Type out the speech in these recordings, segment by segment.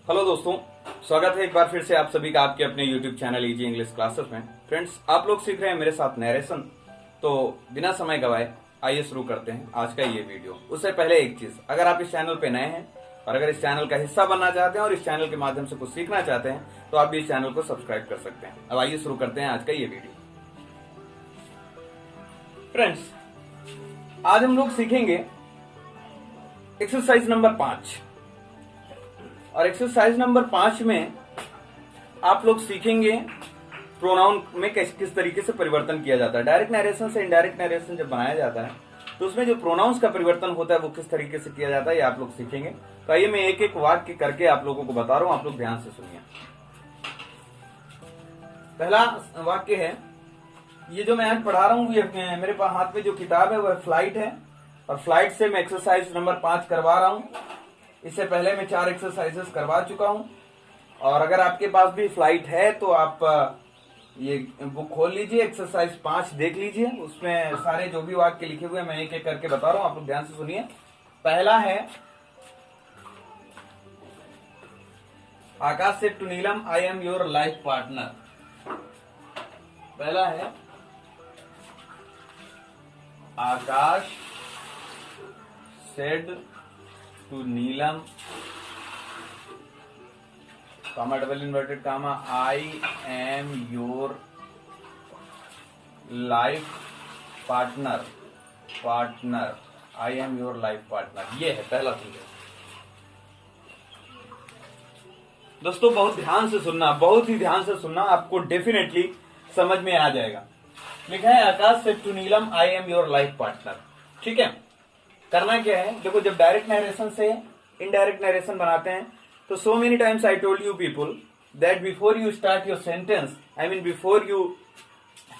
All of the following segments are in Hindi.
हेलो दोस्तों, स्वागत है एक बार फिर से आप सभी का आपके अपने YouTube channel easy English classes में। फ्रेंड्स, आप लोग सीख रहे हैं मेरे साथ नरेशन। तो बिना समय गवाए आइए शुरू करते हैं आज का ये वीडियो। उससे पहले एक चीज, अगर आप इस चैनल पे नए हैं और अगर इस चैनल का हिस्सा बनना चाहते हैं और इस चैनल के माध्यम से कुछ सीखना चाहते हैं तो आप भी इस चैनल को सब्सक्राइब कर सकते हैं। अब आइए शुरू करते हैं आज का ये वीडियो। फ्रेंड्स, आज हम लोग सीखेंगे एक्सरसाइज नंबर 5 और एक्सरसाइज नंबर 5 में आप लोग सीखेंगे प्रोनाउन में किस तरीके से परिवर्तन किया जाता है। डायरेक्ट नरेशन से इनडायरेक्ट नरेशन जब बनाया जाता है तो उसमें जो प्रोनाउंस का परिवर्तन होता है वो किस तरीके से किया जाता है ये आप लोग सीखेंगे। तो आइए मैं एक एक वाक्य करके आप लोगों को बता रहा हूं, आप लोग ध्यान से सुनिए। पहला वाक्य है, ये जो मैं आज पढ़ा रहा हूं, ये मेरे पास हाथ में जो किताब है वह फ्लाइट है और फ्लाइट से मैं एक्सरसाइज नंबर 5 करवा रहा हूं। इससे पहले मैं 4 एक्सरसाइजेस करवा चुका हूं और अगर आपके पास भी फ्लाइट है तो आप ये बुक खोल लीजिए, एक्सरसाइज 5 देख लीजिए। उसमें सारे जो भी वाक्य लिखे हुए हैं मैं एक एक करके बता रहा हूं, आप लोग ध्यान से सुनिए। पहला है, आकाश से to Neelam, I am your life partner. पहला है, Akash said to Neelam, comma double inverted comma, I am your life partner. I am your life partner, ये है पहला सेंटेंस। दोस्तों बहुत ध्यान से सुनना, बहुत ही ध्यान से सुनना, आपको डेफिनेटली समझ में आ जाएगा। लिखा है आकाश से to Neelam, I am your life partner. ठीक है, करना क्या है, देखो जब डायरेक्ट नरेशन से इनडायरेक्ट नरेशन बनाते हैं तो so many times I told you people that before you start your sentence, I mean before you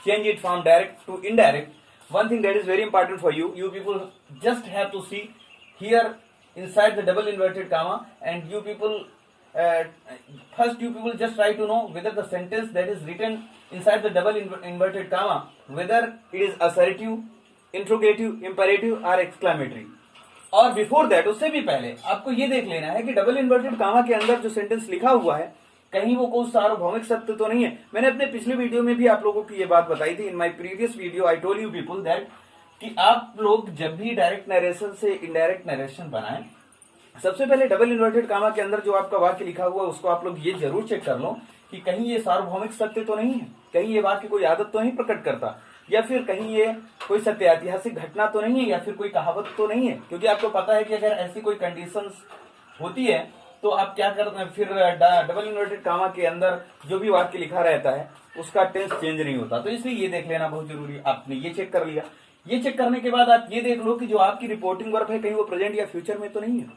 change it from direct to indirect, one thing that is very important for you, you people just have to see here inside the double inverted comma, and you people first you people just try to know whether the sentence that is written inside the double inverted comma, whether it is assertive, interrogative, imperative और एक्सक्लेमेटरी। और बिफोर दैट, उससे भी पहले आपको ये देख लेना है कि डबल इन्वर्टेड कामा के अंदर जो सेंटेंस लिखा हुआ है कहीं वो कोई सार्वभौमिक सत्य तो नहीं है। मैंने अपने पिछले वीडियो में भी आप लोगों को ये बात बताई थी। In my previous video I told you people that कि आप लोग जब भी डायरेक्ट नरेशन से इनडायरेक्ट नरेशन बनाएं, सबसे पहले डबल इन्वर्टेड कामा के अंदर जो आपका वाक्य लिखा हुआ है उसको आप लोग ये जरूर चेक कर लो कि कहीं ये सार्वभौमिक सत्य तो नहीं है, कहीं ये वाक्य कोई आदत तो नहीं प्रकट करता, या फिर कहीं ये कोई सत्य ऐतिहासिक घटना तो नहीं है, या फिर कोई कहावत तो नहीं है। क्योंकि आपको पता है कि अगर ऐसी कोई कंडीशंस होती है तो आप क्या करते हैं, फिर डबल इन्वर्टेड कामा के अंदर जो भी वाक्य लिखा रहता है उसका टेंस चेंज नहीं होता। तो इसलिए ये देख लेना बहुत जरूरी है। आपने ये चेक कर लिया, ये चेक करने के बाद आप ये देख लो कि जो आपकी रिपोर्टिंग वर्ब है कहीं वो प्रेजेंट या फ्यूचर में तो नहीं है।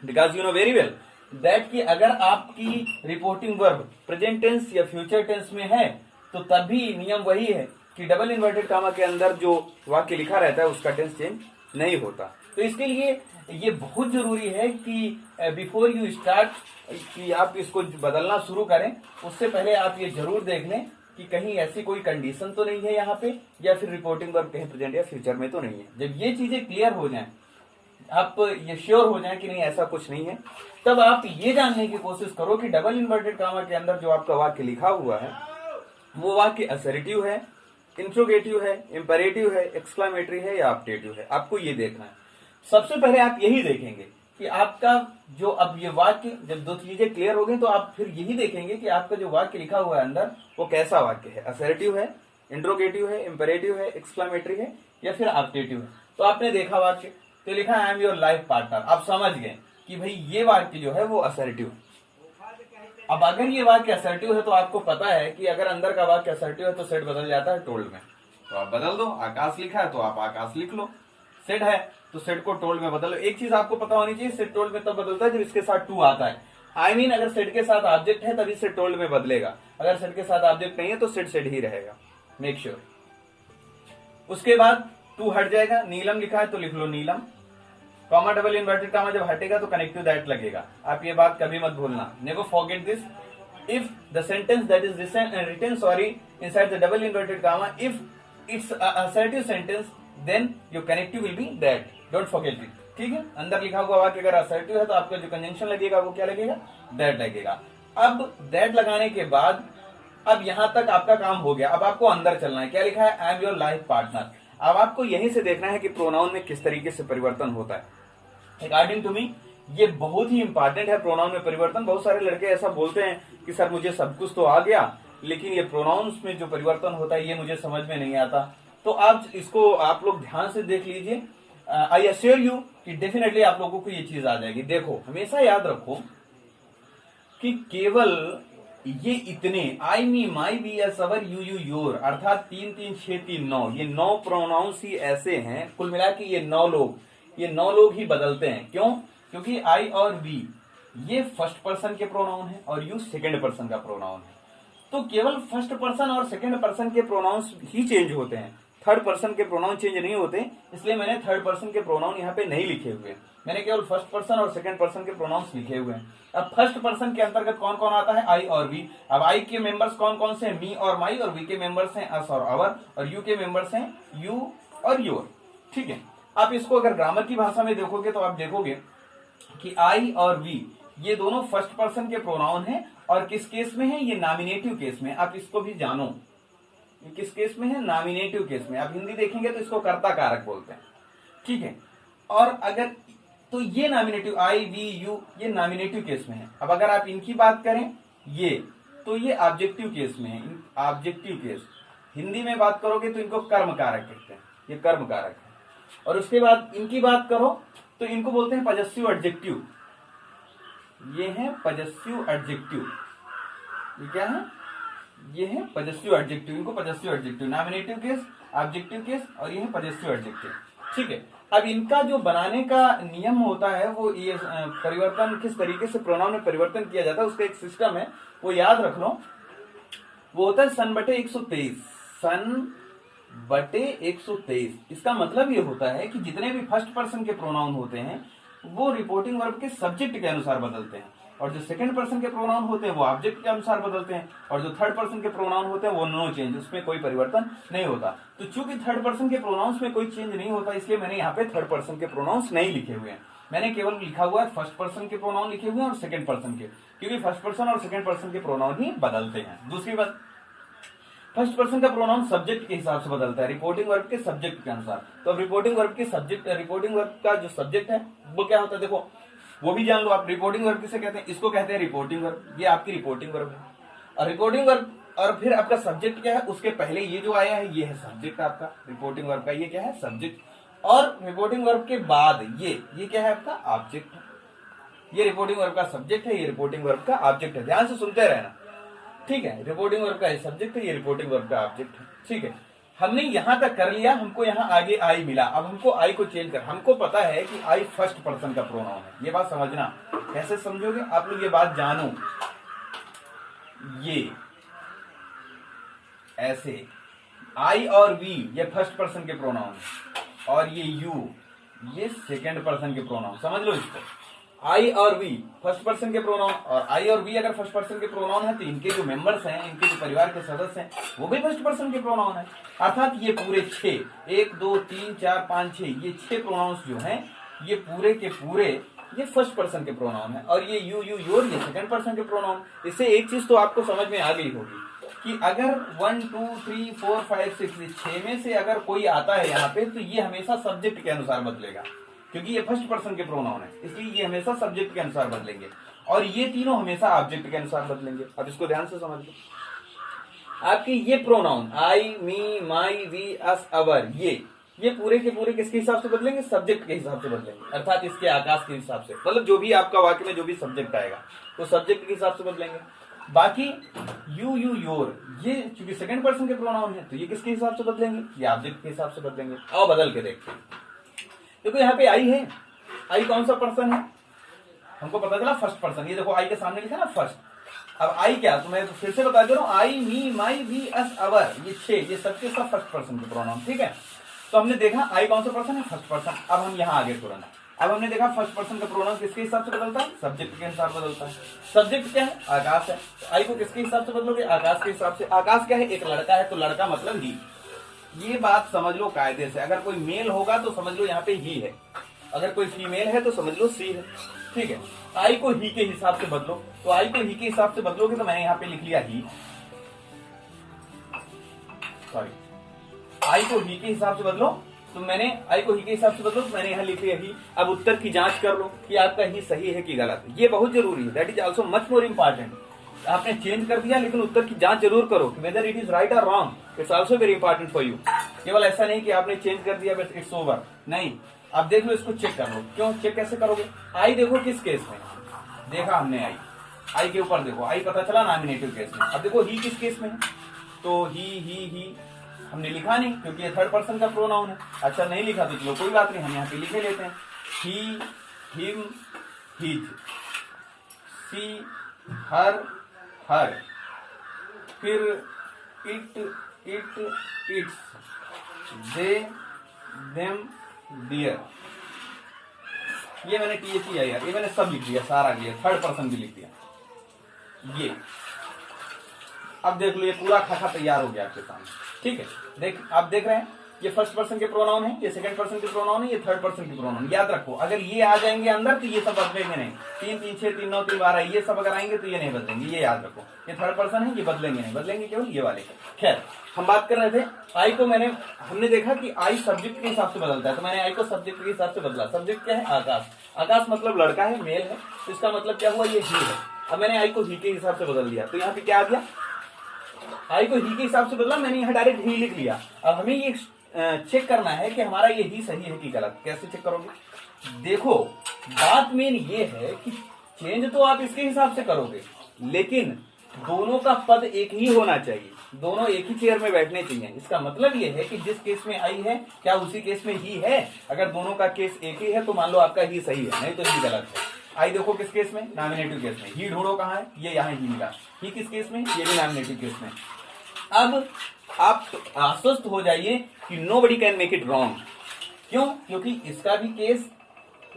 Because you know very well that कि अगर आपकी रिपोर्टिंग वर्ब प्रेजेंट टेंस या फ्यूचर टेंस में है तो तभी नियम वही है कि डबल इन्वर्टेड कामा के अंदर जो वाक्य लिखा रहता है उसका टेंस चेंज नहीं होता। तो इसके लिए ये बहुत जरूरी है कि बिफोर यू स्टार्ट कि आप इसको बदलना शुरू करें उससे पहले आप ये जरूर देख लें कि कहीं ऐसी कोई कंडीशन तो नहीं है यहाँ पे, या फिर रिपोर्टिंग वर्ब कहीं प्रेजेंट या फ्यूचर में तो नहीं है। जब ये चीजें क्लियर हो जाएं, आप ये श्योर हो जाएं कि नहीं ऐसा कुछ नहीं है, तब आप ये जानने की कोशिश करो कि डबल इन्वर्टेड कामा के अंदर जो आपका वाक्य लिखा हुआ है वो वाक्य असर्टिव है, इंट्रोगेटिव है, इंपेरेटिव है, एक्सक्लेमेटरी है या ऑप्टेटिव है। आपको ये देखना है। सबसे पहले आप यही देखेंगे कि आपका जो अब ये वाक्य, जब दो चीजें क्लियर हो गई तो आप फिर यही देखेंगे कि आपका जो वाक्य लिखा हुआ है अंदर वो कैसा वाक्य है, असर्टिव है, इंट्रोगेटिव है, इंपेरेटिव है, एक्सक्लेमेटरी है या फिर ऑप्टेटिव है। तो आपने देखा वाक्य तो लिखा आई एम योर लाइफ पार्टनर, आप समझ गए कि भाई ये वाक्य जो है वो असर्टिव है। अब अगर ये वाक्य असर्टिव है तो आपको पता है कि अगर अंदर का वाक्य असर्टिव है तो सेट बदल जाता है टोल्ड में, तो आप बदल दो। आकाश लिखा है तो आप आकाश लिख लो, सेट है तो सेट को टोल्ड में बदल लो। एक चीज आपको पता होनी चाहिए, सेट टोल्ड में तब बदलता है जब इसके साथ टू आता है। आई मीन अगर सेट के साथ ऑब्जेक्ट है तभी सेट टोल्ड में बदलेगा, अगर सेट के साथ ऑब्जेक्ट नहीं है तो सेट सेट ही रहेगा, मेक श्योर। उसके बाद टू हट जाएगा, नीलम लिखा है तो लिख लो नीलम, कॉमा डबल इन्वर्टेड कामा जब हटेगा तो कनेक्टिव दैट लगेगा। आप ये बात कभी मत भूलना, never forget this. If the sentence that is written inside the double inverted comma, if it's a assertive sentence then your connective will be that, don't forget it, ठीक है। अंदर लिखा हुआ वाक्य अगर असर्टिव है तो आपका जो कंजंक्शन लगेगा वो क्या लगेगा, दैट लगेगा। अब दैट लगाने के बाद अब यहां तक आपका काम हो गया। अब आपको अंदर चलना है, क्या लिखा है, आई एम योर लाइफ पार्टनर। अब आपको यहीं से देखना है कि प्रोनाउन में किस तरीके से परिवर्तन होता है। अकॉर्डिंग टू मी ये बहुत ही इंपॉर्टेंट है प्रोनाउन में परिवर्तन। बहुत सारे लड़के ऐसा बोलते हैं कि सर मुझे सब कुछ तो आ गया, लेकिन ये प्रोनाउंस में जो परिवर्तन होता है ये मुझे समझ में नहीं आता। तो आप इसको आप लोग ध्यान से देख लीजिए। आई अश्योर यू कि डेफिनेटली आप लोगों को ये चीज आ जाएगी। देखो हमेशा याद रखो कि केवल ये इतने I me my we us our you you your अर्थात 3 3 6 3 9 ये 9 प्रोनाउंस ही ऐसे हैं। कुल मिला के ये 9 लोग ही बदलते हैं। क्यों? क्योंकि आई और वी ये फर्स्ट पर्सन के प्रोनाउन है और यू सेकंड पर्सन का प्रोनाउन है। तो केवल फर्स्ट पर्सन और सेकंड पर्सन के प्रोनाउंस ही चेंज होते हैं, थर्ड पर्सन के प्रोनाउन चेंज नहीं होते। इसलिए मैंने थर्ड पर्सन के प्रोनाउन यहाँ पे नहीं लिखे हुए, मैंने केवल फर्स्ट पर्सन और सेकंड पर्सन के प्रोनाउंस लिखे हुए हैं। अब फर्स्ट पर्सन के अंतर्गत कौन कौन आता है, आई और वी। अब आई के मेंबर्स कौन कौन से हैं, मी और माई, और वी के मेंबर्स हैं अस और अवर, और यू के मेंबर्स हैं यू और योर, ठीक है। आप इसको अगर ग्रामर की भाषा में देखोगे तो आप देखोगे कि आई और वी ये दोनों फर्स्ट पर्सन के प्रोनाउन हैं और किस केस में है, ये नॉमिनेटिव केस में। आप इसको भी जानो किस केस में है, नॉमिनेटिव केस में। आप हिंदी देखेंगे तो इसको कर्ता कारक बोलते हैं, ठीक है। और अगर तो ये नॉमिनेटिव आई वी यू ये नॉमिनेटिव केस में है। अब अगर आप इनकी बात करें ये तो ये ऑब्जेक्टिव केस में है, ऑब्जेक्टिव केस। हिंदी में बात करोगे तो इनको कर्म कारक कहते हैं, ये कर्म कारक है। और उसके बाद इनकी बात करो तो इनको बोलते हैं पजेसिव एडजेक्टिव, ये है पजेसिव एडजेक्टिव। ये क्या है, ये है पजेसिव एडजेक्टिव। इनको possessive adjective, nominative case, objective case और ये है पजेसिव एडजेक्टिव, ठीक है। अब इनका जो बनाने का नियम होता है वो ये परिवर्तन किस तरीके से प्रोनाउन में परिवर्तन किया जाता है उसका एक सिस्टम है, वो याद रख लो। वो होता है सन बटे 123, सन बटे 123। इसका मतलब ये होता है कि जितने भी फर्स्ट पर्सन के प्रोनाउन होते हैं वो रिपोर्टिंग वर्ब के सब्जेक्ट के अनुसार बदलते हैं, और जो सेकंड पर्सन के प्रोनाउन होते हैं वो ऑब्जेक्ट के अनुसार बदलते हैं, और जो थर्ड पर्सन के प्रोनाउन होते हैं वो नो चेंज, उसमें कोई परिवर्तन नहीं होता। तो चूंकि थर्ड पर्सन के प्रोनाउंस में कोई चेंज नहीं होता इसलिए मैंने यहाँ पे थर्ड पर्सन के प्रोनाउंस नहीं लिखे हुए हैं। मैंने केवल लिखा हुआ है फर्स्ट पर्सन के प्रोनाउन लिखे हुए हैं और सेकंड पर्सन के, क्योंकि फर्स्ट पर्सन और सेकंड पर्सन के प्रोनाउन ही बदलते हैं। दूसरी बात, फर्स्ट पर्सन का प्रोनाउन सब्जेक्ट के हिसाब से बदलता है, रिपोर्टिंग वर्ब के सब्जेक्ट के अनुसार। तो अब रिपोर्टिंग वर्ब के सब्जेक्ट, रिपोर्टिंग वर्ब का जो सब्जेक्ट है वो क्या होता है, देखो वो भी जान लो आप। रिपोर्टिंग वर्ब किसे कहते हैं, इसको कहते हैं रिपोर्टिंग वर्ब, ये आपकी रिपोर्टिंग वर्ब है। और रिपोर्टिंग वर्ब और फिर आपका सब्जेक्ट क्या है, उसके पहले ये जो आया है ये है सब्जेक्ट आपका रिपोर्टिंग वर्ब का, ये क्या है सब्जेक्ट। और रिपोर्टिंग वर्ब के बाद ये क्या है आपका ऑब्जेक्ट है। ये रिपोर्टिंग वर्ब का सब्जेक्ट है, ये रिपोर्टिंग वर्ब का ऑब्जेक्ट है। ध्यान से सुनते रहना, ठीक है। रिपोर्टिंग वर्ब का ये सब्जेक्ट है, ये रिपोर्टिंग वर्ब का ऑब्जेक्ट है, ठीक है। हमने यहां तक कर लिया, हमको यहां आगे आई मिला। अब हमको आई को चेंज कर, हमको पता है कि आई फर्स्ट पर्सन का प्रोनाउन है। ये बात समझना, कैसे समझोगे आप लोग, ये बात जानो। ये ऐसे आई और वी ये फर्स्ट पर्सन के प्रोनाउन है, और ये यू ये सेकंड पर्सन के प्रोनाउन। समझ लो इसको, आई और वी फर्स्ट पर्सन के प्रोनाउन, और आई और वी अगर फर्स्ट पर्सन के प्रोनाउन है तो इनके जो मेंबर्स हैं, इनके जो परिवार के सदस्य हैं वो भी फर्स्ट पर्सन के प्रोनाउन है। अर्थात ये पूरे 6, 1 2 3 4 5 6 ये 6 प्रोनाउंस जो हैं ये पूरे के पूरे ये फर्स्ट पर्सन के प्रोनाउन है, और ये यू यू योर ये सेकंड पर्सन के प्रोनाउन। इससे एक चीज तो आपको समझ में आ गई होगी कि अगर 1 2 3 4 5 6 6 में से अगर कोई आता है यहाँ पे तो ये हमेशा सब्जेक्ट के अनुसार बदलेगा, क्योंकि ये फर्स्ट पर्सन के प्रोनाउन है, इसलिए ये हमेशा सब्जेक्ट के अनुसार बदलेंगे, और ये तीनों हमेशा ऑब्जेक्ट के अनुसार बदलेंगे। अब इसको ध्यान से समझ लो। आपकी ये pronoun I me my we us अवर ये पूरे के पूरे किसके हिसाब से बदलेंगे, सब्जेक्ट के हिसाब से बदलेंगे, अर्थात इसके आकाश के हिसाब से। मतलब जो भी आपका वाक्य में जो भी सब्जेक्ट आएगा वो सब्जेक्ट के हिसाब से बदलेंगे। बाकी यू यू योर ये चूंकि सेकंड पर्सन के प्रोनाउन है तो ये किसके हिसाब से बदलेंगे, ये ऑब्जेक्ट के हिसाब से बदलेंगे। आओ बदल के देखते हैं। देखो यहाँ पे आई है, आई कौन सा पर्सन है, हमको पता चला फर्स्ट पर्सन। ये देखो आई के सामने लिखा ना फर्स्ट। अब आई क्या, तो मैं तो फिर से बता दे रहा हूँ, आई मी माई वी अस अवर ये 6 ये सबके सब फर्स्ट पर्सन के प्रोनाउन, ठीक है। तो हमने देखा आई कौन सा पर्सन है, फर्स्ट पर्सन। अब हम यहाँ आगे तुरंत, अब हमने देखा फर्स्ट पर्सन का प्रोनाउन किसके हिसाब से बदलता है, सब्जेक्ट के अनुसार बदलता है। सब्जेक्ट क्या है, आकाश है, तो आई को किसके हिसाब से बदलोगे, आकाश के हिसाब से। आकाश क्या है, एक लड़का है, तो लड़का मतलब ही। ये बात समझ लो कायदे से, अगर कोई मेल होगा तो समझ लो यहाँ पे ही है, अगर कोई फीमेल है तो समझ लो सी है, ठीक है। आई को ही के हिसाब से बदलो, तो आई को ही के हिसाब से बदलोगे तो मैंने यहाँ पे लिख लिया ही, सॉरी, आई को ही के हिसाब से बदलो तो मैंने आई को ही के हिसाब से बदलो तो मैंने यहाँ लिख लिया ही। अब उत्तर की जांच कर लो कि आपका ही सही है कि गलत, ये बहुत जरूरी है, that is also much more important. आपने चेंज कर दिया लेकिन उत्तर की जांच जरूर करो वेदर इट इज राइट और wrong, it's also very important for you. केवल ऐसा नहीं कि आपने चेंज कर दिया बस इट्स ओवर, नहीं, आप देख लो, इसको चेक कर लो। क्यों चेक कैसे करोगे? आई देखो किस केस में देखा हमने, आई के ऊपर देखो, आई पता चला नॉमिनेटिव केस में। अब देखो ही किस केस में है, तो ही हमने लिखा नहीं क्योंकि ये थर्ड पर्सन का प्रोनाउन है। अच्छा नहीं लिखा तो चलो कोई बात नहीं, हम यहाँ पे लिखे लेते हैं ही, हिम, हिज, सी, हर, हर, फिर इट, इट्स, दे, देम, दियर। ये मैंने THEIR, ये मैंने सब लिख दिया, सारा लिया, थर्ड पर्सन भी लिख दिया। ये अब देख लो, ये पूरा खाका तैयार हो गया आपके सामने, ठीक है। आप देख रहे हैं, ये फर्स्ट पर्सन के प्रोनाउन है, ये सेकंड पर्सन के प्रोनाउन है, ये थर्ड पर्सन के प्रोनाउन। याद रखो, अगर ये आ जाएंगे अंदर तो ये सब बदलेंगे नहीं, 3 3 6 3 9 3 12 ये सब अगर आएंगे तो ये नहीं बदलेंगे, ये याद रखो। ये थर्ड पर्सन है, ये बदलेंगे नहीं, बदलेंगे केवल ये वाले। खैर, हम बात कर रहे थे आई को, हमने देखा कि आई सब्जेक्ट के हिसाब से बदलता है, तो मैंने आई को सब्जेक्ट के हिसाब से बदला। सब्जेक्ट क्या है? आकाश। आकाश मतलब लड़का है, मेल है, तो इसका मतलब क्या हुआ? ये ही है। अब मैंने आई को ही के हिसाब से बदल दिया, तो यहाँ पे क्या आ गया? आई को ही के हिसाब से बदला, मैंने यहाँ डायरेक्ट ही लिख लिया। अब हमें ये चेक करना है कि हमारा ये ही सही है कि गलत। कैसे चेक करोगे? देखो, बात मेन ये है कि चेंज तो आप इसके हिसाब से करोगे, लेकिन दोनों का पद एक ही होना चाहिए, दोनों एक ही चेयर में बैठने चाहिए। इसका मतलब ये है कि जिस केस में आई है क्या उसी केस में ही है? अगर दोनों का केस एक ही है तो मान लो आपका ही सही है, नहीं तो ही गलत है। आई देखो किस केस में? नॉमिनेटिव केस में। ही ढूंढो कहाँ है? ये यहाँ ही मिला। ही किस केस में? ये भी नॉमिनेटिव केस में। अब आप आश्वस्त हो जाइए कि nobody can make it wrong. क्यों? क्योंकि इसका भी केस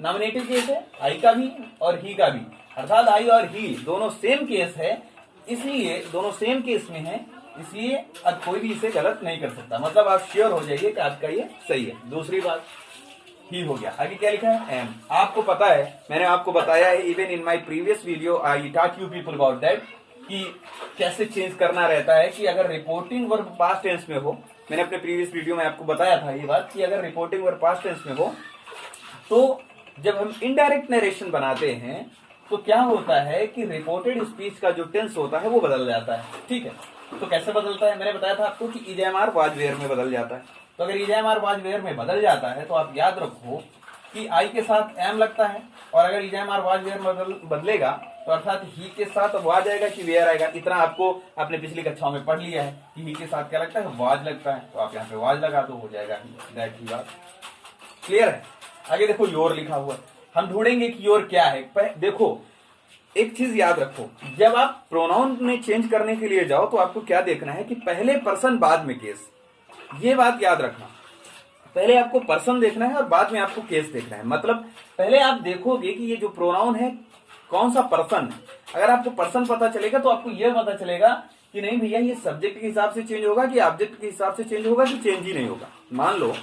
नॉमिनेटिव केस है, आई का भी और ही का भी, अर्थात आई और ही दोनों सेम केस है, इसलिए दोनों सेम केस में है, इसलिए अब कोई भी इसे गलत नहीं कर सकता। मतलब आप श्योर हो जाइए कि आपका ये सही है। दूसरी बात, ही हो गया। आगे क्या लिखा है? एम। आपको पता है, मैंने आपको बताया है, even in my previous video I talk you people about that, कि कैसे चेंज करना रहता है कि अगर रिपोर्टिंग वर्ब पास्ट टेंस में हो। मैंने अपने प्रीवियस वीडियो में आपको बताया था ये बात कि अगर रिपोर्टिंग वर्ब पास्ट टेंस में हो तो जब हम इनडायरेक्ट नरेशन बनाते हैं तो क्या होता है कि रिपोर्टेड स्पीच का जो टेंस होता है वो बदल जाता है। ठीक है, तो कैसे बदलता है? मैंने बताया था आपको कि इजएमआर वाज वेयर में बदल जाता है। तो अगर इजएमआर वाज वेयर में बदल जाता है तो आप याद रखो कि आई के साथ एम लगता है, और अगर इजएमआर वाज वेयर में बदलेगा तो अर्थात ही के साथ अब वाज आएगा कि वेयर आएगा। इतना आपको आपने पिछली कक्षाओं में पढ़ लिया है कि ही के साथ क्या लगता है? वाज लगता है। तो आप यहाँ पे वाज लगा तो हो जाएगा दैट ही बात। क्लियर है? आगे देखो, योर लिखा हुआ है। हम ढूंढेंगे कि योर क्या है। देखो, एक चीज याद रखो, जब आप प्रोनाउन में चेंज करने के लिए जाओ तो आपको क्या देखना है कि पहले पर्सन बाद में केस। ये बात याद रखना, पहले आपको पर्सन देखना है और बाद में आपको केस देखना है। मतलब पहले आप देखोगे कि ये जो प्रोनाउन है कौन सा पर्सन है। अगर आपको पर्सन पता चलेगा तो आपको यह पता चलेगा कि नहीं भैया ये सब्जेक्ट के हिसाब से चेंज होगा कि ऑब्जेक्ट के हिसाब से चेंज होगा कि चेंज ही नहीं होगा। मान लो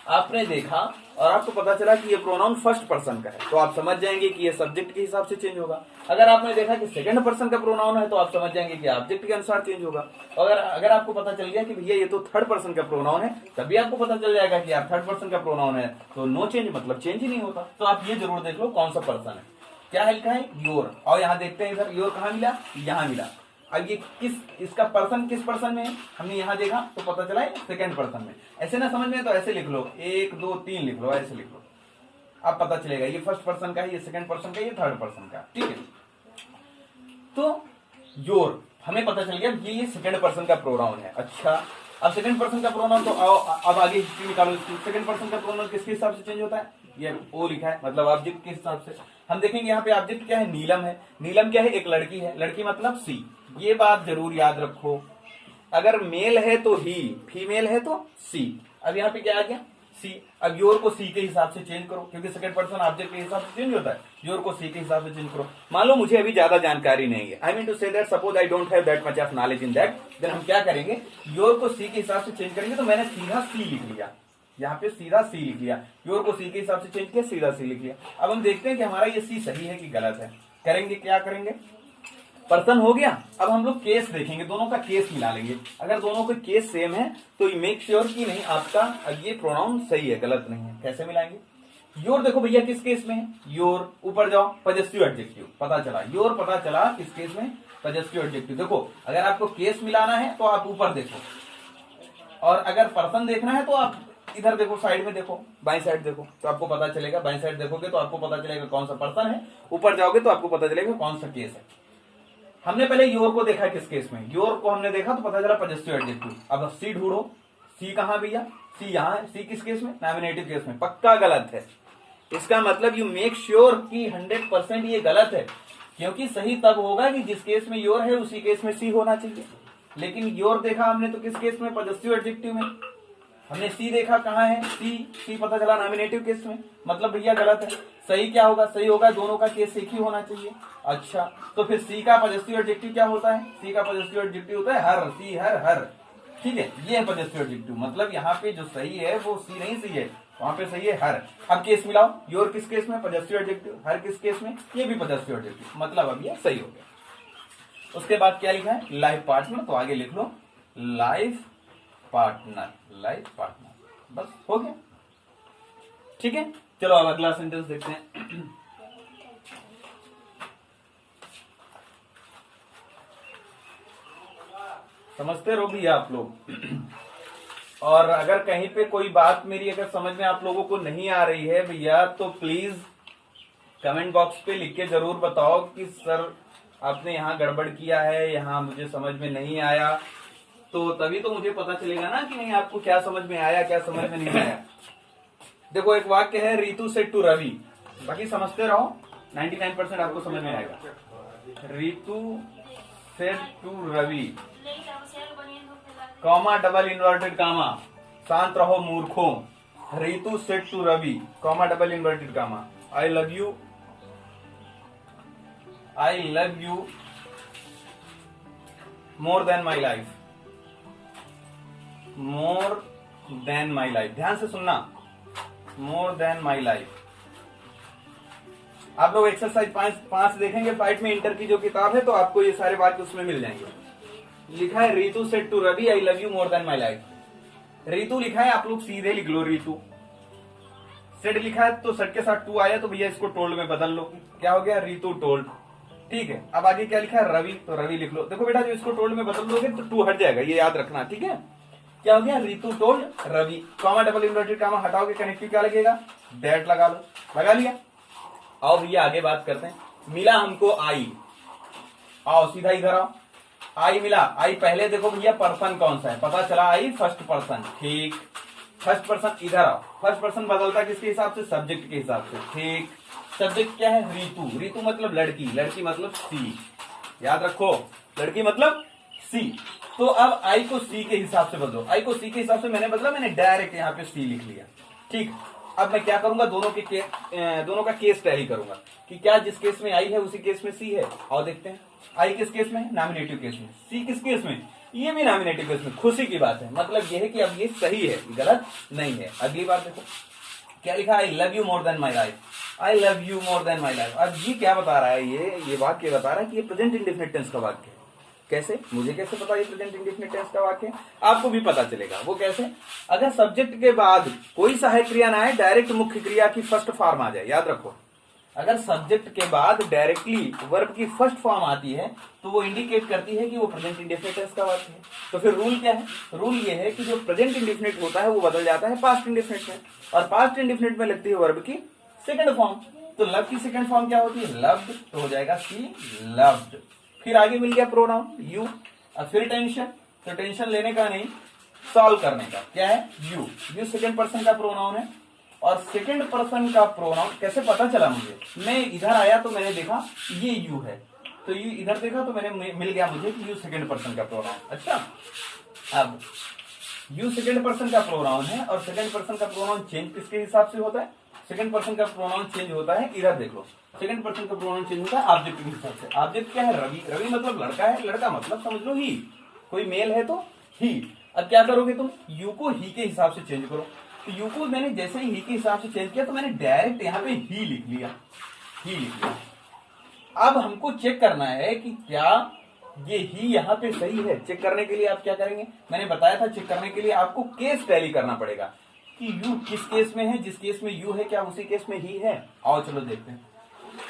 आपने देखा और आपको पता चला कि ये प्रोनाउन फर्स्ट पर्सन का है, तो आप समझ जाएंगे कि ये सब्जेक्ट के हिसाब से चेंज होगा। अगर आपने देखा कि सेकंड पर्सन का प्रोनाउन है तो आप समझ जाएंगे कि ऑब्जेक्ट के अनुसार चेंज होगा। अगर आपको पता चल गया कि भैया ये तो थर्ड पर्सन का प्रोनाउन है, तभी आपको पता चल जाएगा कि यार थर्ड पर्सन का प्रोनाउन है तो नो चेंज, मतलब चेंज ही नहीं होता। तो आप ये जरूर देख लो कौन सा पर्सन है। क्या लिखा है? योर। और यहाँ देखते हैं इधर योर कहाँ मिला? यहाँ मिला। अब ये इसका पर्सन किस पर्सन में है? हमने यहाँ देखा तो पता चला है सेकंड पर्सन में। ऐसे ना समझ में तो ऐसे लिख लो, 1 2 3 लिख लो, ऐसे लिख लो, अब पता चलेगा ये फर्स्ट पर्सन का है, ये सेकंड पर्सन का, ये थर्ड पर्सन का। ठीक है, तो योर हमें पता चल गया ये सेकंड पर्सन का प्रोनाउन है। अच्छा, अब सेकंड पर्सन का प्रोनाउन, तो अब आगे हिस्ट्री निकालो। सेकंड पर्सन का प्रोनाउन किसके हिसाब से चेंज होता है? ये ओ लिखा है, मतलब ऑब्जेक्ट के हिसाब से। हम देखेंगे यहाँ पे ऑब्जेक्ट क्या है? नीलम है। नीलम क्या है? एक लड़की है। लड़की मतलब सी। ये बात जरूर याद रखो, अगर मेल है तो ही, फीमेल है तो सी। अब यहाँ पे क्या आ गया? सी। अब योर को सी के हिसाब से चेंज करो, क्योंकि सेकंड पर्सन ऑब्जेक्ट के हिसाब से चेंज होता है। योर को सी के हिसाब से चेंज करो। मान लो मुझे अभी ज्यादा जानकारी नहीं है, I mean to say that suppose I don't have that much of knowledge in that, then हम क्या करेंगे? योर को सी के हिसाब से चेंज करेंगे। तो मैंने सीधा सी लिख लिया। यहाँ पे सीधा सी लिख लिया, योर को सी के हिसाब से चेंज किया, सीधा सी लिख लिया। अब हम देखते हैं कि हमारा ये सी सही है कि गलत है। करेंगे क्या करेंगे, पर्सन हो गया। अब हम लोग केस देखेंगे, दोनों का केस मिला लेंगे। अगर दोनों के केस सेम है तो मेक श्योर कि नहीं आपका ये प्रोनाउन सही है, गलत नहीं है। कैसे मिलाएंगे, योर देखो भैया किस केस में है, योर, ऊपर जाओ पजेसिव एडजेक्टिव, पता चला योर, पता चला किस केस में, पजेसिव एडजेक्टिव। देखो अगर आपको केस मिलाना है तो आप ऊपर देखो, और अगर पर्सन देखना है तो आप इधर देखो, साइड में देखो, बाई साइड देखो तो आपको पता चलेगा। बाई साइड देखोगे तो आपको पता चलेगा कौन सा पर्सन है, ऊपर जाओगे तो आपको पता चलेगा कौन सा केस है। हमने पहले योर को देखा किस केस में, योर को हमने देखा तो पता चला पजेसिव एडजेक्टिव। अब सी ढूंढो, सी कहां भैया, सी यहां है। सी किस केस में, नॉमिनेटिव केस में, पक्का गलत है। इसका मतलब यू मेक श्योर कि 100% ये गलत है, क्योंकि सही तब होगा कि जिस केस में योर है उसी केस में सी होना चाहिए। लेकिन योर देखा हमने तो किस केस में, पजेसिव एडजेक्टिव में। हमने सी देखा कहां है, सी पता चला नॉमिनेटिव केस में, मतलब भैया गलत है। सही क्या होगा, सही होगा दोनों का केस एक ही होना चाहिए। अच्छा तो फिर सी का पजेसिव एडजेक्टिव क्या होता है, सी का पजेसिव एडजेक्टिव होता है हर, सी हर। ठीक है, ये है पजेसिव एडजेक्टिव। मतलब यहाँ पे जो सही है वो सी नहीं सही है, वहां पे सही है हर। अब केस मिलाओ, योर किस केस में, पजेसिव एडजेक्टिव, हर किस केस में, ये भी पजेसिव एडजेक्टिव, मतलब अब ये सही हो गया। उसके बाद क्या लिखा है, लाइफ पार्टनर, तो आगे लिख लो लाइफ पार्टनर, लाइफ पार्टनर, बस हो गया। ठीक है, चलो अब अगला सेंटेंस देखते हैं। समझते रहो भैया आप लोग। और अगर कहीं पे कोई बात मेरी अगर समझ में आप लोगों को नहीं आ रही है भैया, तो प्लीज कमेंट बॉक्स पे लिख के जरूर बताओ कि सर आपने यहाँ गड़बड़ किया है, यहाँ मुझे समझ में नहीं आया। तो तभी तो मुझे पता चलेगा ना कि नहीं आपको क्या समझ में आया, क्या समझ में नहीं आया। देखो एक वाक्य है, रितु सेड टू रवि, बाकी समझते रहो, 99% आपको समझ में आएगा। Ritu said to Ravi, comma double inverted comma, शांत रहो मूर्खों। Ritu said to Ravi, comma double inverted comma, I love you more than my life, more than my life, ध्यान से सुनना, मोर देन माई लाइफ। आप लोग एक्सरसाइज 5 देखेंगे फाइट में इंटर की जो किताब है, तो आपको ये सारे वाक्य उसमें मिल जाएंगे। लिखा है Ritu said to Ravi I love you more than my life. Ritu लिखा है, आप लोग सीधे लिख लो रितु। सेड लिखा है तो सेड के साथ टू आया तो भैया इसको टोल्ड में बदल लो, क्या हो गया, रितु टोल्ड। ठीक है, अब आगे क्या लिखा है, रवि, तो रवि लिख लो। देखो बेटा जो इसको टोल्ड में बदल दोगे तो टू हट जाएगा, ये याद रखना। ठीक है, क्या हो गया, Ritu told Ravi, comma double inverted comma हटाओगे, कनेक्टिव क्या लगेगा, दैट लगा लो, लगा लिया। आओ भैया आगे बात करते हैं। मिला हमको आई, आओ सीधा इधर आओ, आई मिला। आई पहले देखो भैया पर्सन कौन सा है, पता चला आई फर्स्ट पर्सन। ठीक, फर्स्ट पर्सन इधर आओ, फर्स्ट पर्सन बदलता किसके हिसाब से, सब्जेक्ट के हिसाब से। ठीक, सब्जेक्ट क्या है, रितु, रितु मतलब लड़की, लड़की मतलब सी, याद रखो, लड़की मतलब सी। तो अब आई को सी के हिसाब से बदलो, आई को सी के हिसाब से मैंने बदला, मैंने डायरेक्ट यहाँ पे सी लिख लिया। ठीक, अब मैं क्या करूंगा, दोनों का केस टैली करूंगा कि क्या जिस केस में आई है उसी केस में सी है। और देखते हैं आई किस केस में, नॉमिनेटिव केस में, सी किस केस में, ये भी नॉमिनेटिव केस में। खुशी की बात है, मतलब ये है कि अब ये सही है, गलत नहीं है। अगली बार देखो क्या लिखा, आई love you more than my life, I love you more than my life. अब ये क्या बता रहा है, ये वाक्य बता रहा है कि ये प्रेजेंट इंडेफिनिट टेंस का वाक्य है। कैसे, मुझे कैसे पता ये प्रेजेंट इंडेफिनिट टेंस का वाक्य है, आपको भी पता चलेगा। वो कैसे, अगर सब्जेक्ट के बाद कोई सहायक क्रिया ना आए, डायरेक्ट मुख्य क्रिया की फर्स्ट फॉर्म आ जाए। याद रखो, अगर सब्जेक्ट के बाद डायरेक्टली वर्ब की फर्स्ट फॉर्म आती है तो वो इंडिकेट करती है कि वो प्रेजेंट इंडेफिनिट टेंस का वाक्य है। तो फिर रूल क्या है, रूल ये है कि जो प्रेजेंट इंडेफिनिट होता है वो बदल जाता है पास्ट इंडेफिनिट में, और पास्ट इंडेफिनिट में लगती है वर्ब की सेकंड फॉर्म। तो लव की सेकंड फॉर्म क्या होती है, लव्ड, तो हो जाएगा सी लव्ड। फिर आगे मिल गया प्रोनाउन यू, और फिर टेंशन, तो टेंशन लेने का नहीं, सॉल्व करने का, क्या है, यू। यू सेकंड पर्सन का प्रोनाउन है, और सेकंड पर्सन का प्रोनाउन कैसे पता चला मुझे, मैं इधर आया तो मैंने देखा ये यू है, तो यू इधर देखा तो मैंने मिल गया मुझे कि यू सेकंड पर्सन का प्रोनाउन। अच्छा, अब यू सेकंड पर्सन का प्रोनाउन है, और सेकंड पर्सन का प्रोनाउन चेंज किसके हिसाब से होता है, सेकंड पर्सन का प्रोनाउन चेंज होता है, इधर देख लो, सेकंड पर्सन का प्रोनाउन चेंज होता है ऑब्जेक्ट के हिसाब से। ऑब्जेक्ट क्या है, रवि, रवि मतलब लड़का है, लड़का मतलब समझ लो ही, कोई मेल है तो ही। अब क्या करोगे तुम, यू को ही के हिसाब से चेंज करो, तो यू को मैंने जैसे ही के हिसाब से चेंज किया तो मैंने डायरेक्ट यहाँ पे ही लिख लिया, ही लिख लिया। अब हमको चेक करना है कि क्या ये ही यहाँ पे सही है। चेक करने के लिए आप क्या करेंगे, मैंने बताया था चेक करने के लिए आपको केस टैली करना पड़ेगा कि यू किस केस में है, जिस केस में यू है क्या उसी केस में ही है। आओ चलो देखते हैं।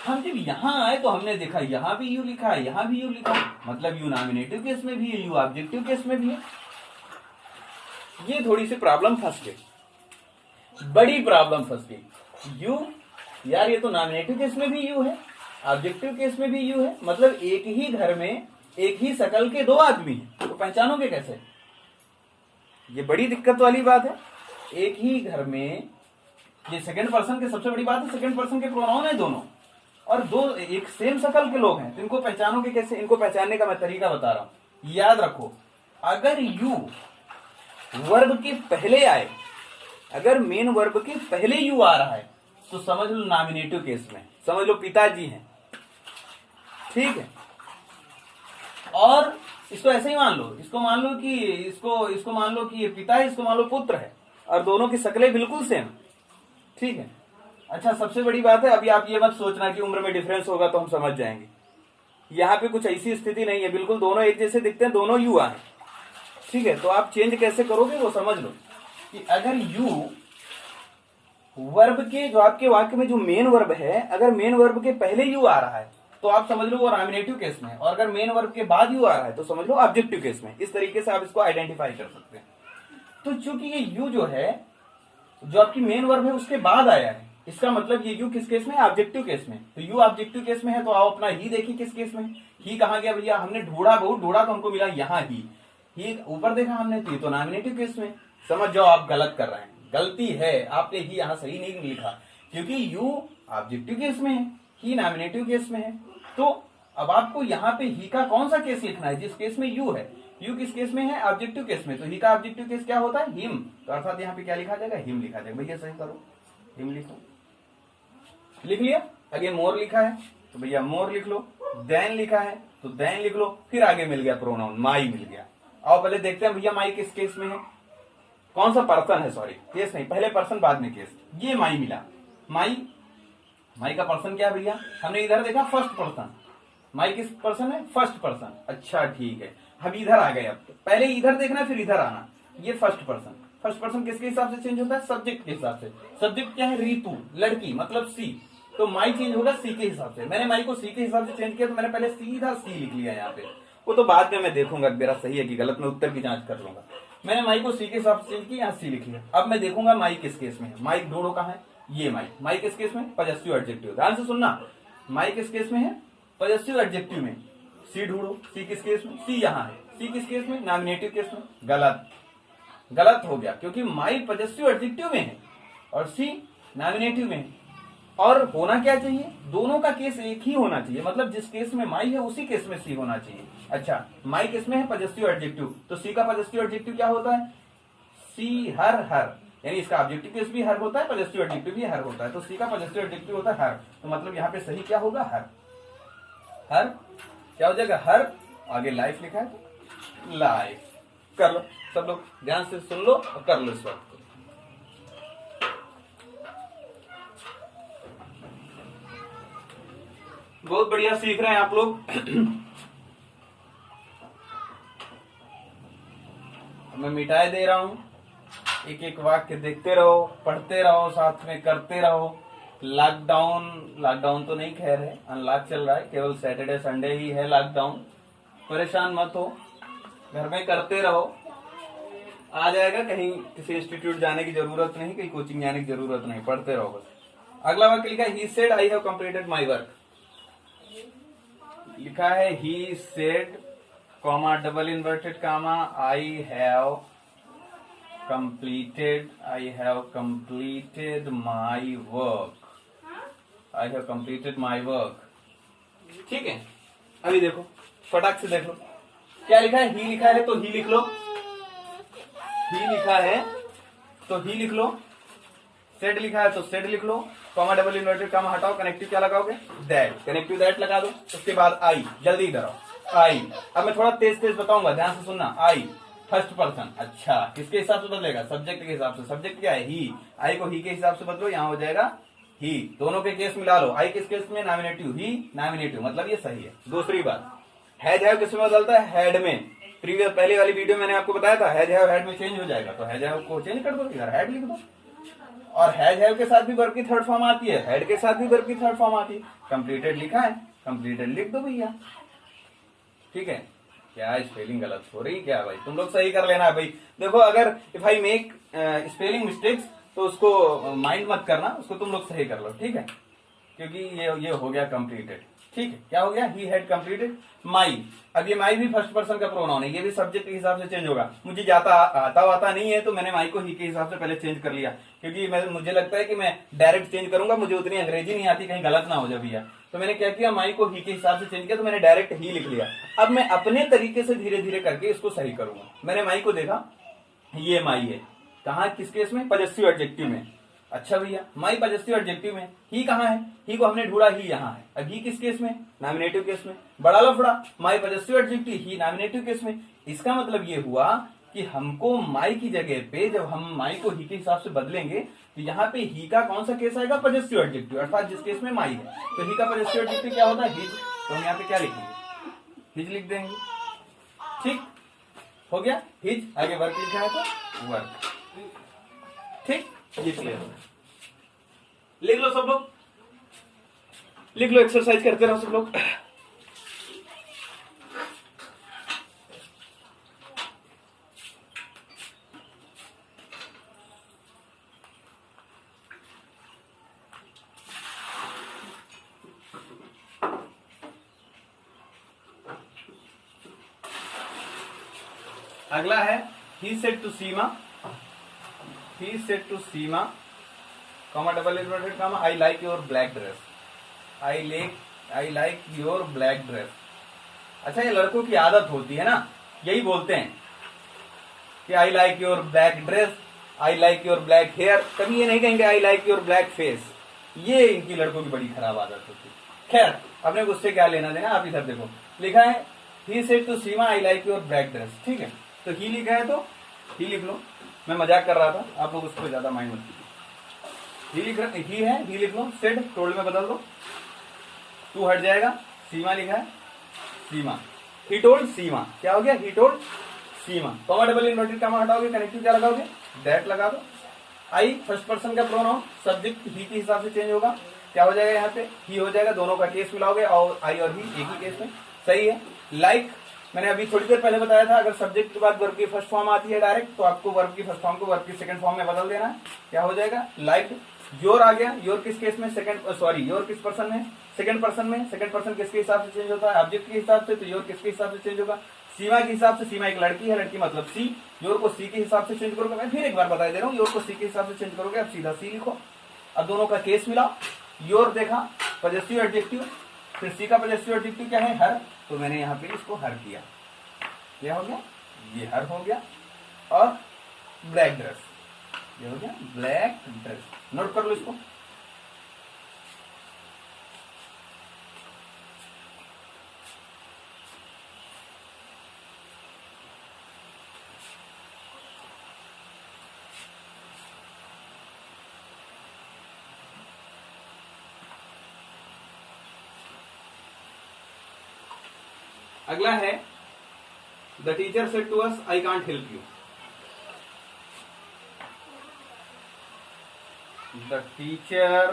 हम जब यहाँ आए तो हमने देखा यहाँ भी यू लिखा है, यहाँ भी यू लिखा है, मतलब यू नॉमिनेटिव केस में भी है, यू ऑब्जेक्टिव केस में भी है। ये थोड़ी सी प्रॉब्लम फंस गई, बड़ी प्रॉब्लम फंस गई। यू यार ये तो नॉमिनेटिव केस में भी यू है, ऑब्जेक्टिव केस में भी यू है, मतलब एक ही घर में एक ही शकल के दो आदमी हैं, तो पहचानोगे कैसे? ये बड़ी दिक्कत वाली बात है। एक ही घर में, ये सेकंड पर्सन के सबसे बड़ी बात है, सेकंड पर्सन के प्रोनाउन है दोनों, और दो एक सेम शकल के लोग हैं, तो इनको पहचानोगे कैसे? इनको पहचानने का मैं तरीका बता रहा हूं। याद रखो, अगर यू वर्ब के पहले आए, अगर मेन वर्ब के पहले यू आ रहा है तो समझ लो नॉमिनेटिव केस में, समझ लो पिताजी हैं, ठीक है। और इसको ऐसे ही मान लो, इसको मान लो कि इसको मान लो कि ये पिता है, इसको मान लो पुत्र है, और दोनों की शक्लें बिल्कुल सेम, ठीक है। अच्छा, सबसे बड़ी बात है, अभी आप ये मत सोचना कि उम्र में डिफरेंस होगा तो हम समझ जाएंगे, यहाँ पे कुछ ऐसी स्थिति नहीं है, बिल्कुल दोनों एक जैसे दिखते हैं, दोनों यू आए, ठीक है। तो आप चेंज कैसे करोगे वो समझ लो कि अगर यू वर्ब के, जो आपके वाक्य में जो मेन वर्ब है, अगर मेन वर्ब के पहले यू आ रहा है तो आप समझ लो वो नॉमिनेटिव केस में है, और अगर मेन वर्ब के बाद यू आ रहा है तो समझ लो ऑब्जेक्टिव केस में। इस तरीके से आप इसको आइडेंटिफाई कर सकते हैं। तो चूंकि ये यू जो है, जो आपकी मेन वर्ब है उसके बाद आया है, इसका मतलब ये यू किस केस में है? ऑब्जेक्टिव केस में। तो यू ऑब्जेक्टिव केस में है तो आओ अपना ही देखिए किस केस में। ही कहां गया भैया? हमने ढूंढा, बहुत ढूंढा तो हमको मिला यहाँ ही ऊपर देखा हमने तो नॉमिनेटिव केस में। समझ जाओ आप गलत कर रहे हैं, गलती है, आपने ही यहाँ सही नहीं लिखा, क्योंकि यू ऑब्जेक्टिव केस में है, ही नॉमिनेटिव केस में है। तो अब आपको यहाँ पे ही का कौन सा केस लिखना है? जिस केस में यू है, यू किस केस में है? ऑब्जेक्टिव केस में। तो ही का ऑब्जेक्टिव केस क्या होता है? हिम। तो अर्थात यहाँ पे क्या लिखा जाएगा? हिम लिखा जाएगा। भैया सही करो, हिम लिखो। लिख लिया? आगे मोर लिखा है तो भैया मोर लिख लो, देन लिखा है तो देन लिख लो, फिर आगे मिल गया प्रोनाउन, माई मिल गया। आओ पहले देखते हैं भैया माई किस केस में है, कौन सा पर्सन है, सॉरी केस नहीं, पहले पर्सन बाद में केस। ये माई मिला। माई का पर्सन क्या भैया? हमने इधर देखा फर्स्ट पर्सन, माई किस पर्सन है? First person. अच्छा ठीक है, हम इधर आ गए। अब पहले इधर देखना फिर इधर आना। ये फर्स्ट पर्सन, फर्स्ट पर्सन किसके हिसाब से चेंज होता है? सब्जेक्ट के हिसाब से। सब्जेक्ट क्या है? रीतू, लड़की, मतलब सी। तो माई चेंज होगा सी के हिसाब से। मैंने माई को सी के हिसाब से चेंज किया तो मैंने पहले सीधा सी लिख लिया यहाँ पे, वो तो बाद में मैं देखूंगा मेरा सही है कि गलत, मैं उत्तर की जांच कर लूंगा। मैंने माई को सी के हिसाब से चेंज किया, यहाँ सी लिख लिया। अब मैं देखूंगा माई किस केस में है। माई ढूंढो कहाँ है? ये माई किस केस में? Possessive adjective. ध्यान से सुनना, माई किस केस में है? पॉजेसिव एडजेक्टिव में। सी ढूंढो, सी किस केस में? सी यहाँ है। सी किस केस में? नॉमिनेटिव केस में। गलत हो गया, क्योंकि माई पॉजेसिव एडजेक्टिव में है और सी नॉमिनेटिव में है। और होना क्या चाहिए? दोनों का केस एक ही होना चाहिए, मतलब जिस केस में माई है उसी केस में सी होना चाहिए। अच्छा, माई किस में है? पॉजेसिव एडजेक्टिव, तो सी का पॉजेसिव एडजेक्टिव क्या होता है? सी, हर, यानी इसका ऑब्जेक्टिव केस भी हर होता है, पॉजेसिव एडजेक्टिव भी हर होता है। तो सी का पॉजेसिव एडजेक्टिव होता है हर, तो मतलब यहाँ पे सही क्या होगा? हर क्या हो जाएगा? हर। आगे लाइफ लिखा है तो लाइफ। कर लो सब लोग, ध्यान से सुन लो और कर लो इस वक्त। बहुत बढ़िया सीख रहे हैं आप लोग। मैं मिटाई दे रहा हूं, एक एक वाक्य देखते रहो, पढ़ते रहो, साथ में करते रहो। लॉकडाउन तो नहीं खैर है, अनलॉक चल रहा है, केवल सैटरडे संडे ही है लॉकडाउन। परेशान मत हो, घर में करते रहो, आ जाएगा। कहीं किसी इंस्टीट्यूट जाने की जरूरत नहीं, कहीं कोचिंग जाने की जरूरत नहीं, पढ़ते रहो बस। अगला वाक्य लिखा है, he said I have completed my work. लिखा है he said, comma, double inverted comma, I have completed my work. I have completed my work. ठीक है, अभी देखो फटाक से देख लो क्या लिखा है। ही लिखा है तो ही लिख लो, ही लिखा है तो ही लिख लो। सेड लिखा है तो सेड लिख लो, कॉमा, डबल इन्वर्टेड कामा हटाओ, कनेक्टिव क्या लगाओगे? दैट, कनेक्टिव दैट लगा दो। उसके बाद आई, जल्दी इधर आओ, आई। अब मैं थोड़ा तेज तेज बताऊंगा, ध्यान से सुनना। आई, फर्स्ट पर्सन। अच्छा, किसके हिसाब से बदलेगा? सब्जेक्ट के हिसाब से। सब्जेक्ट क्या है? ही। आई को ही के हिसाब से बदलो, यहां हो जाएगा ही। दोनों के केस मिला लो। आई किस केस में? नॉमिनेटिव। ही नॉमिनेटिव, मतलब ये सही है। दूसरी बात, हैज हैव किसमें बदलता है? हैड में। प्रीवियस पहले वाली वीडियो मैंने आपको बताया था हैज हैव हैड में चेंज हो जाएगा, तो हैज हैव को चेंज कर दो, इधर हैड लिख दो। और हैज हैव के साथ भी वर्ब की थर्ड फॉर्म आती है, हैड के साथ भी वर्ब की थर्ड फॉर्म आती है। कंप्लीटेड लिखा है, कंप्लीटेड लिख दो भैया। ठीक है, क्या स्पेलिंग गलत हो रही क्या भाई? तुम लोग सही कर लेना भाई। देखो, अगर if I make spelling mistakes तो उसको माइंड मत करना, उसको तुम लोग सही कर लो, ठीक है? क्योंकि ये हो गया कंप्लीटेड। ठीक है, क्या हो गया? He had completed my. अब ये माई भी फर्स्ट पर्सन का प्रोनाउन है, ये भी सब्जेक्ट के हिसाब से चेंज होगा। मुझे जाता आता नहीं है, तो मैंने माई को ही के हिसाब से पहले चेंज कर लिया, क्योंकि मुझे लगता है कि मैं डायरेक्ट चेंज करूंगा, मुझे उतनी अंग्रेजी नहीं आती, कहीं गलत ना हो जाए भैया। तो मैंने क्या किया, माई को ही के हिसाब से चेंज किया, तो मैंने डायरेक्ट ही लिख लिया। अब मैं अपने तरीके से धीरे धीरे करके इसको सही करूंगा। मैंने माई को देखा, ये माई है। कहा? किस केस में? पजेसिव एडजेक्टिव में। अच्छा भैया, माई पजेसिव एडजेक्टिव में। ही कहाँ है? ही को हमने ढूंढा, ही यहाँ है। अब ही किस केस में? नॉमिनेटिव केस में। बड़ा लफड़ा, माई पजेसिव एडजेक्टिव, ही नॉमिनेटिव केस में। इसका मतलब ये हुआ कि हमको माई की जगह पे जब हम माई को ही के हिसाब से बदलेंगे, तो यहाँ पे ही का कौन सा केस आएगा? पजेसिव एडजेक्टिव, अर्थात जिस केस में माई है। तो ही का पजेसिव एडजेक्टिव क्या होता है? हिज। तो हम यहाँ पे क्या लिखेंगे? हिज लिख देंगे। ठीक हो गया, हिज। आगे वर्क लिखा है तो वर्क। ठीक, ये क्लियर हो। लिख लो सब लोग, लिख लो, एक्सरसाइज करते रहो सब लोग। अगला है he said to Seema. He said to Seema, comma double inverted comma, I like your black dress. I like your black dress. अच्छा, ये लड़कों की आदत होती है ना, यही बोलते हैं कि I like your black dress, I like your black hair. कभी ये नहीं कहेंगे I like your black face. ये इनकी लड़कों की बड़ी खराब आदत होती है। खैर, अपने उससे क्या लेना देना। आप इधर देखो, लिखा है he said to Seema I like your black dress. ठीक है, तो ही लिखा है तो ही लिख लो। मैं मजाक कर रहा था, आप लोग उसको ज्यादा माइंड मत कीजिए। ही है, ही लिख लो। सेड टोल्ड में बदल दो, टू हट जाएगा। सीमा लिखा है, सीमा। ही टोल्ड सीमा, क्या हो गया? He told Seema. Comma double inverted comma हटाओगे, कनेक्टिव क्या लगाओगे? दैट लगा दो। आई फर्स्ट पर्सन का प्रोनाउन, सब्जेक्ट ही के हिसाब से चेंज होगा, क्या हो जाएगा? यहाँ पे ही हो जाएगा। दोनों का केस मिलाओगे, और आई और ही एक ही केस में। सही है। लाइक, मैंने अभी थोड़ी देर पहले बताया था, अगर सब्जेक्ट के बाद वर्ब की फर्स्ट फॉर्म आती है डायरेक्ट, तो आपको वर्ब की फर्स्ट फॉर्म को वर्ब की सेकंड फॉर्म में बदल देना है। क्या हो जाएगा? लाइक। योर आ गया, योर किस केस में? योर किस पर्सन में? सेकंड पर्सन में। सेकंड पर्सन किसके हिसाब से चेंज होता है? ऑब्जेक्ट के हिसाब से। तो योर किसके हिसाब से चेंज होगा? सीमा के हिसाब से। सीमा एक लड़की है, लड़की मतलब सी। योर को सी के हिसाब से चेंज करोगे। मैं फिर एक बार बता दे रहा हूँ, योर को सी के हिसाब से चेंज करोगे, अब सीधा सी लिखो। अब दोनों का केस मिला। योर देखा, पजेसिव एडजेक्टिव, फिर सी का पजेसिव एडजेक्टिव क्या है? हर। तो मैंने यहाँ पे इसको हर किया। क्या हो गया? ये हर हो गया। और ब्लैक ड्रेस, ये हो गया ब्लैक ड्रेस। नोट कर लो इसको। अगला है the teacher said to us I can't help you. The teacher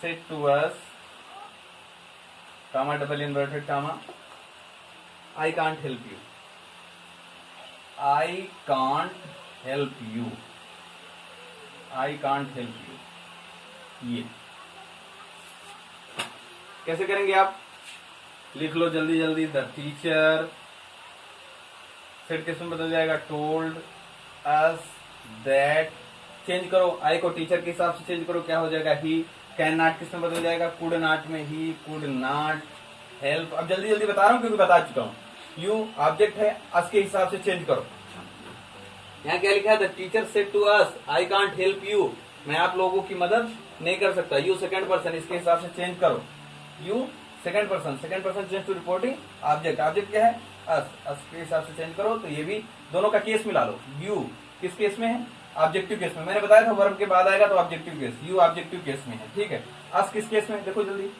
said to us, comma double inverted comma, I can't help you. I can't help you, I can't help you. ये कैसे करेंगे आप? लिख लो जल्दी जल्दी। द टीचर सेड किस में बदल जाएगा? Told us that. चेंज करो, आई को टीचर के हिसाब से चेंज करो, क्या हो जाएगा? ही। कैन नॉट किस में बदल जाएगा? कुड नॉट में। He could not help. अब जल्दी जल्दी बता रहा हूं क्योंकि बता चुका हूं। यू ऑब्जेक्ट है, अस के हिसाब से चेंज करो। यहाँ क्या लिखा है? The teacher said to us I can't help you. मैं आप लोगों की मदद नहीं कर सकता। यू सेकंड पर्सन, इसके हिसाब से चेंज करो। You second person change to reporting object, object क्या है अस, अस के हिसाब से चेंज करो। तो ये भी दोनों का केस मिला लो। यू किस केस में है, ऑब्जेक्टिव केस में। मैंने बताया था वर्ब के बाद आएगा तो objective case, you objective case में है, ठीक है। अस किस केस में, देखो जल्दी,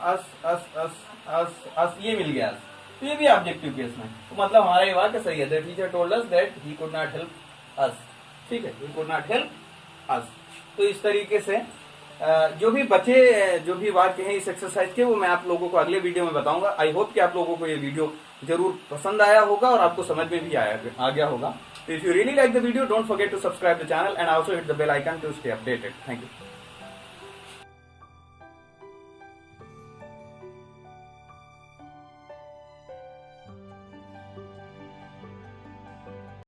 अस अस अस अस अस ये मिल गया, तो ये भी ऑब्जेक्टिव केस में। तो मतलब हमारा ये वाक्य सही है। The teacher told us that he could not help us, ठीक है, he could not help us. तो इस तरीके से जो भी बचे जो भी वाक्य हैं इस एक्सरसाइज के, वो मैं आप लोगों को अगले वीडियो में बताऊंगा। आई होप कि आप लोगों को ये वीडियो जरूर पसंद आया होगा और आपको समझ में भी आ गया होगा। तो if you really like the video, don't forget to subscribe the channel and also hit the bell icon to stay updated. Thank you.